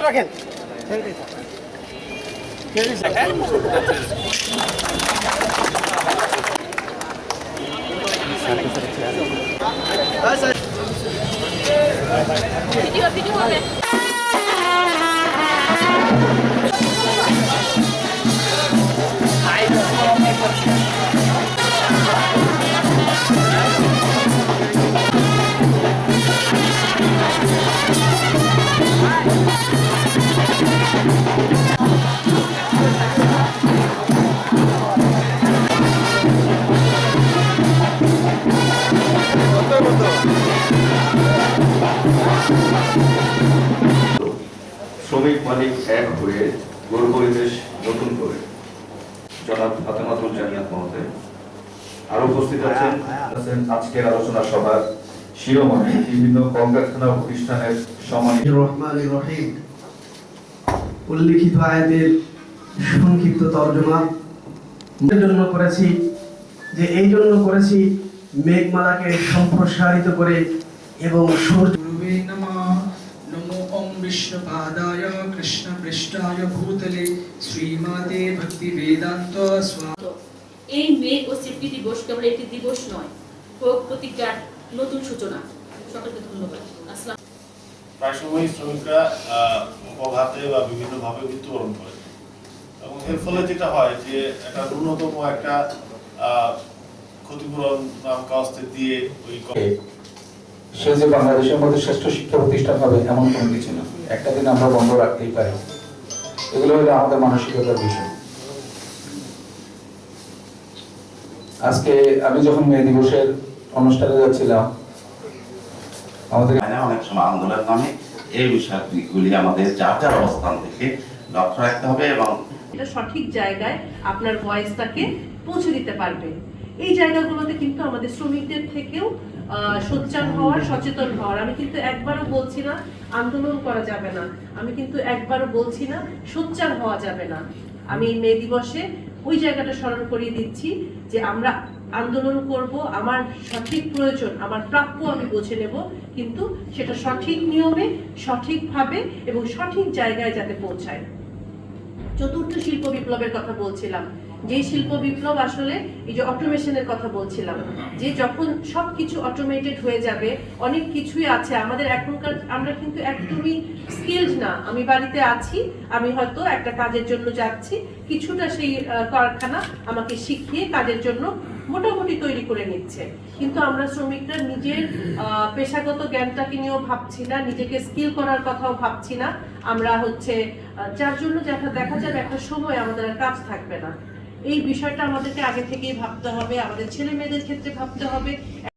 রাখেন। ভিডিও হবে। শ্রমিক মালিক এক হয়ে গড় পরিবেশ নতুন করে জনাব ফাতেমাতুল জান্নাত মহোদয় আরো উপস্থিত আছেন আজকের আলোচনা সভার শিরোমণি বিভিন্ন কলকারখানা প্রতিষ্ঠানের সম্মানিত রহমানির রহিম উল্লিখিত আয়াতের সংক্ষিপ্ত তর্জমা এর জন্য করেছি যে এই জন্য করেছি মেঘমালাকে সম্প্রসারিত করে এবং সূর্য नमो ओम विष्णुपादाय कृष्ण पृष्ठाय भूतले श्रीमाते भक्ति वेदांत स्वामी। এই মেঘ ও স্বীকৃতি দিবস কেবল একটি দিবস নয়, হোক প্রতিজ্ঞার নতুন সূচনা। সকলকে ধন্যবাদ। আসসালাম। প্রায় সময় শ্রমিকরা অভাবে বা বিভিন্নভাবে মৃত্যুবরণ করে এবং এর ফলে যেটা হয় যে একটা ন্যূনতম একটা ক্ষতিপূরণ কাজতে দিয়ে ওই সে যে বাংলাদেশের মধ্যে শ্রেষ্ঠ শিক্ষা প্রতিষ্ঠান হবে এমন কোনো কিছু না, একটা দিন আমরা বন্ধ রাখতেই পারি। এগুলো হলো আমাদের মানসিকতার বিষয়। আজকে আমি যখন মে দিবসের অনুষ্ঠানে যাচ্ছিলাম, আমাদের অনেক সময় আন্দোলন নামে এই বিষয়গুলি আমাদের যার যার অবস্থান থেকে লক্ষ্য রাখতে হবে এবং এটা সঠিক জায়গায় আপনার ভয়েসটাকে পৌঁছে দিতে পারবে। এই জায়গাগুলোতে কিন্তু আমাদের শ্রমিকদের থেকেও সোচ্চার হওয়ার, সচেতন হওয়ার। আমি কিন্তু একবারও বলছি না আন্দোলন করা যাবে না, আমি কিন্তু একবারও বলছি না সোচ্চার হওয়া যাবে না। আমি মে দিবসে ওই জায়গাটা স্মরণ করিয়ে দিচ্ছি যে আমরা আন্দোলন করব, আমার সঠিক প্রয়োজন, আমার প্রাপ্য আমি বুঝে নেব, কিন্তু সেটা সঠিক নিয়মে, সঠিকভাবে এবং সঠিক জায়গায় যাতে পৌঁছায়। চতুর্থ শিল্প বিপ্লবের কথা বলছিলাম, যে শিল্প বিপ্লব আসলে এই যে অটোমেশনের কথা বলছিলাম, যে যখন সবকিছু অটোমেটেড হয়ে যাবে, অনেক কিছুই আছে আমাদের এখনকার, আমরা কিন্তু একদমই স্কিলড না। আমি বাড়িতে আছি, আমি হয়তো একটা কাজের জন্য যাচ্ছি, কিছুটা সেই কারখানা আমাকে শিখিয়ে কাজের জন্য মোটামুটি তৈরি করে নিচ্ছে, কিন্তু আমরা শ্রমিকরা নিজের পেশাগত জ্ঞানটাকে নিয়েও ভাবছি না, নিজেকে স্কিল করার কথাও ভাবছি না। আমরা যার জন্য দেখা যাবে একটা সময় আমাদের আর কাজ থাকবে না। এই বিষয়টা আমাদেরকে আগে থেকেই ভাবতে হবে, আমাদের ছেলে মেয়েদের ক্ষেত্রে ভাবতে হবে।